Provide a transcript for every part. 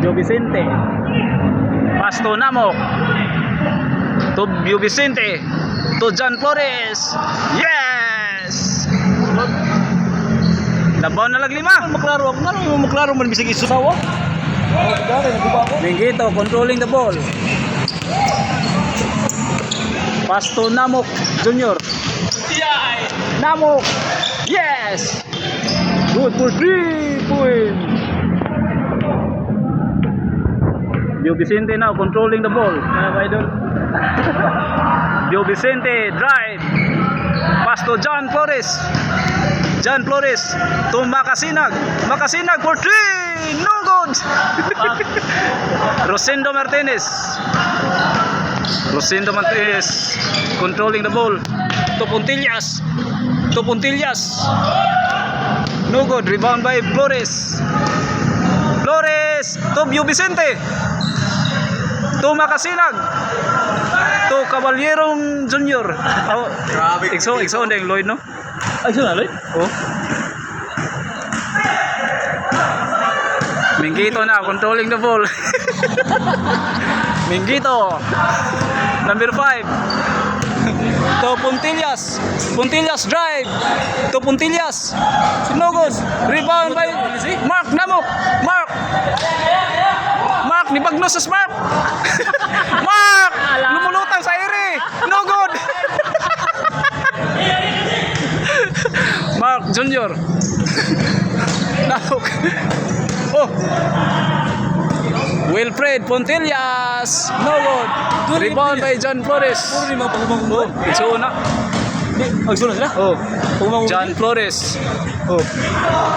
Bio Vicente. Pasto Namok. To Bio Vicente. To John Flores. Yes! Labaw na laglima. Maklaro ako. Ano maklaro man bisig isusawa? Mingito controlling the ball. Pasto Namok Junior. Namok. Yes! Good for 3 points. Bio Vicente now controlling the ball. Idol. Bio Vicente drive. Pass to John Flores. John Flores to Makasinag. Makasinag for 3. No good. Rosendo Martinez. Rosendo Martinez controlling the ball. To Puntillas. To Puntillas. No good. Rebound by Flores. Flores to Bio Vicente. To Makasinag. To Caballerong Junior. Oh, Grabe. Ikso ndeng Lloyd no? Ay, sino na, Lloyd? Oh. Mingito na controlling the ball. Mingito. Number 5. To Puntillas. Puntillas drive. To Puntillas. Sinugod. Rebound by Mark Namok. Mark. Mark ni Bagno sa Mark. Mark. Lumulutang sa ere. No good. Mark Junior. Namok. Oh. Wilfred Puntillas. No good. Rebound by John Flores. Puro ni mga pagumang It's una. Ay, sino sila? Oh. Pagumang John Flores. Oh.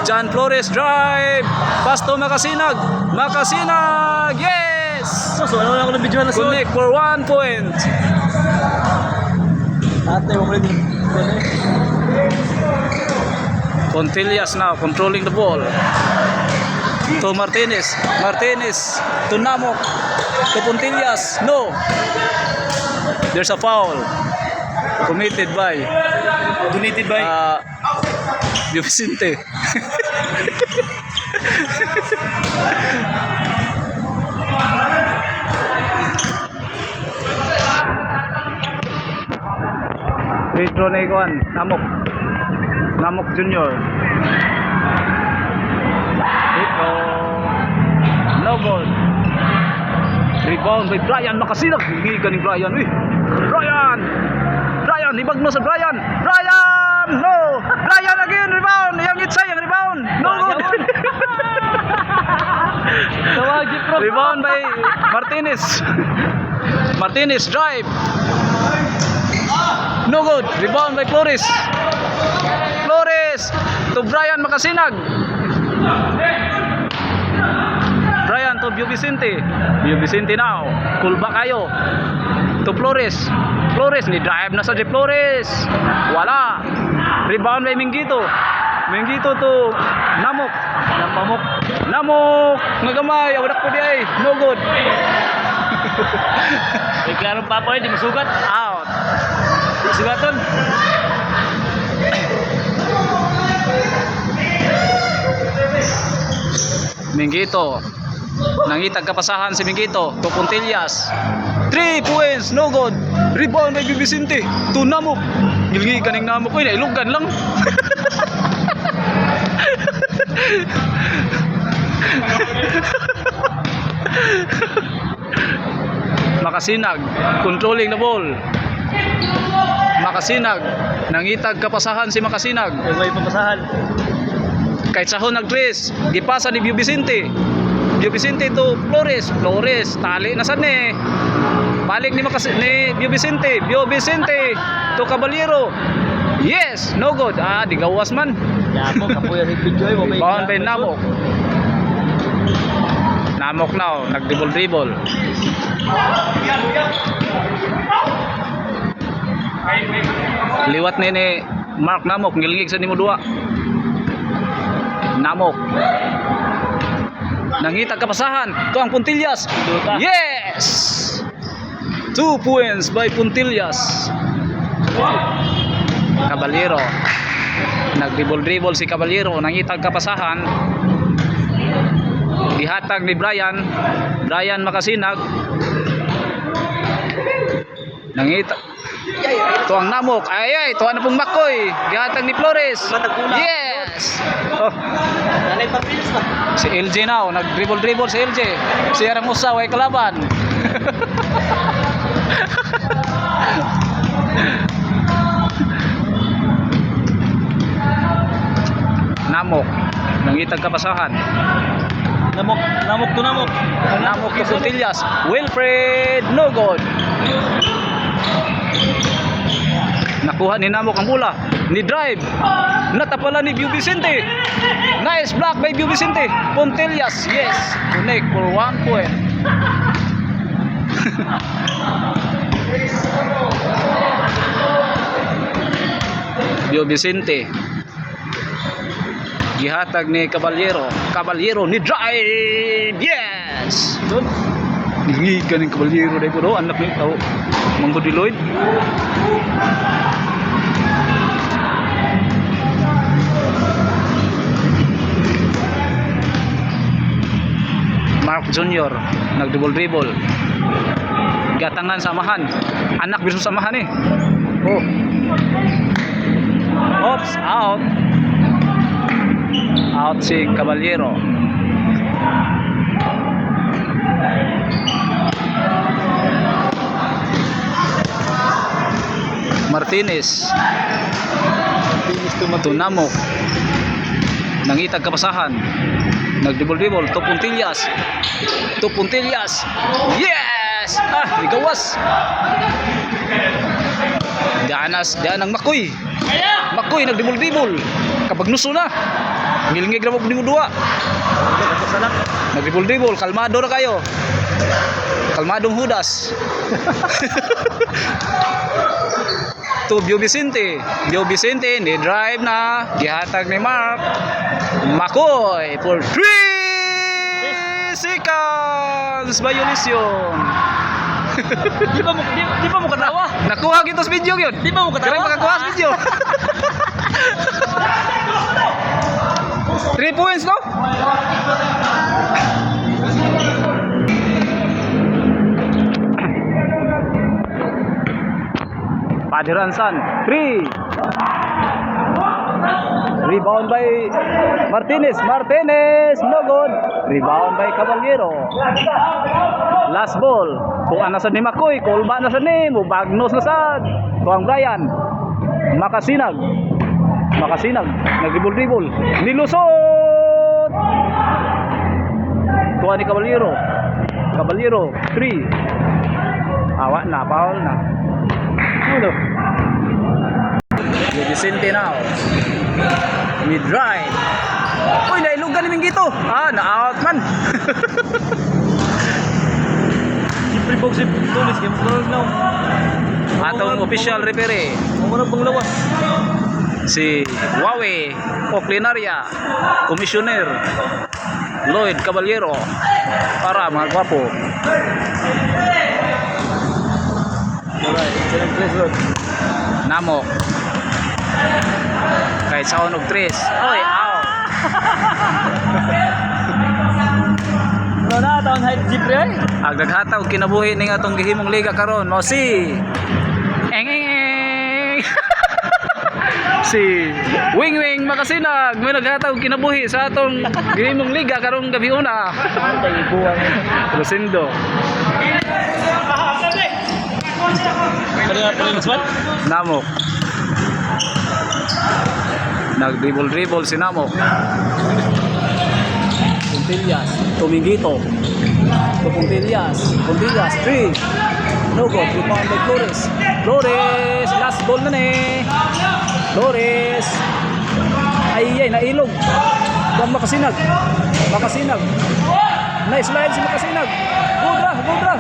John Flores drive. Pass to Makasinag. Makasinag. Yes. So, ano na ako ng video na so? Connect for 1 point. Ate, mo ulit. Puntillas now controlling the ball. To Martinez. Martinez to Namok. To Puntillas. No. There's a foul committed by Donated by Bio Vicente. Free throw na ikuan. Namok. Namok Junior. Free throw. No goal. Rebound by Brian Makasinag. Hindi ka ni Brian. Uy. Brian. Brian. Ibagno sa Brian. Brian. No. Brian again. Rebound. Yang itsay. Yang rebound. No good. Tawagin, bro. Rebound by Martinez. Martinez drive. No good. Rebound by Flores. Flores to Brian Makasinag. Brian to Bio Vicente. Bio Vicente now. Pull back kayo. To Flores. Flores ni drive na sa J Flores. Wala. Rebound by Mingito. Mingito to Namok. Namamok. Namok. Ngagamay. Awadak ko di ay. No good. May klarong papa di masugat. Out. Sugaton. Mingito. Nangitag kapasahan si Mingito to Puntillas. 3 points, no good. Rebound by Bio Vicente to Namok. Gilgi kaning Namok ko nailugan lang. Makasinag controlling the ball. Makasinag nangitag kapasahan si Makasinag. May papasahan. Kahit sahon nag-dress, gipasa ni Bio Vicente. Bio Vicente to Flores. Flores, tali na sad ni. Balik ni Bio Vicente. Bio Vicente to Caballero. Yes, no good. Di gawas man. Yamo, kapuya sa video mo. Bound by Namok. Namok now, nag-dribble. Liwat ni Mark Namok, ngilingig sa nimo duwa. Namok. Nangitag kapasahan. To ang Puntillas. Yes! 2 points by Puntillas. Caballero. Nag-dribble si Caballero. Nangitag kapasahan. Gihatag ni Brian Makasinag. Nangita. Ito ang Namok. Ay, ito na pong Makoy. Gihatag ni Flores. Yes. Oh, Nanay papilis na. si LJ now, nag-dribble si LJ. Si Arang Usaw ay kalaban. Namok, nangitag kapasahan. Namok to namok. Namok to Puntillas. Wilfred Nogod. Nakuha ni Namok ang bola. Ni drive. Natapala ni Bio Vicente. Nice block by Bio Vicente. Puntillas. Yes. Connect for 1 point. Bio Vicente. Gihatag ni Caballero ni drive. Yes. Doon. Hingi ka ng Caballero dahil po anak ni tao. Manggo Lloyd. Mark Jr. nag-dribble. Gatangan samahan. Anak bisu samahan eh. Oh. Oops, out. Out si Caballero. Martinez. To Namok. Nangitag kapasahan. Nag-dribble to Puntillas. Yes! Ligawas. Daan ang Makoy. Makoy nag-dribble. Kapag nuso na. Ngilngig na mo po dua. Nag-dribble. Kalmado na kayo. Kalmadong Judas. To Bio Vicente ni drive na. Gihatag ni Mark. Makoy for 3 seconds. Violation. Di ba mo katawa? Nakuha kita sa video yun. Di ba mo katawa? Kaya makakuha sa video. 3 points, no? Padiransan 3. Rebound by Martinez. No good. Rebound by Caballero. Last ball. Kung ana sa ni Makoy, kulba na sa ni, mubagnos na sad. Tuang Brian. Makasinag. Nag-dribble. Nilusot. Tuwa ni Caballero. 3. Awa na, foul na. Ano? Vicente now. Mid drive. Uy, nailugan ni Minggito. Na-out man. Siyempre po si Tunis. Kaya mo na. Atong official referee. Muna pang lawas. Si Wawe Oclinaria, Komisyoner Lloyd Caballero. Para mga gwapo. Alright, excellent place road. Namok. Kahit sa unog 3. Oy, ow. Na taon height siyempre ay. Ang naghataw kinabuhi ning atong gihimong liga karon mao si si Wing Makasinag may naghataw kinabuhi sa atong gihimong liga karong gabi una. Rosindo. Kaya pa rin swat. Namok. Nag-dribble si Namok. Puntillas, Tumingito. To Puntillas, 3. No good, rebound by Flores, last ball na ni. Flores. Ay, nailog. Buang Makasinag. Nice line si Makasinag. Gudra.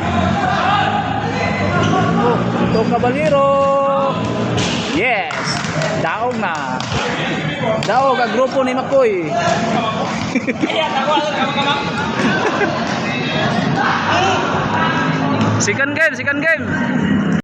Oh, ito Caballero. Yes. Daog na. Daog ang grupo ni Makoy. Second game.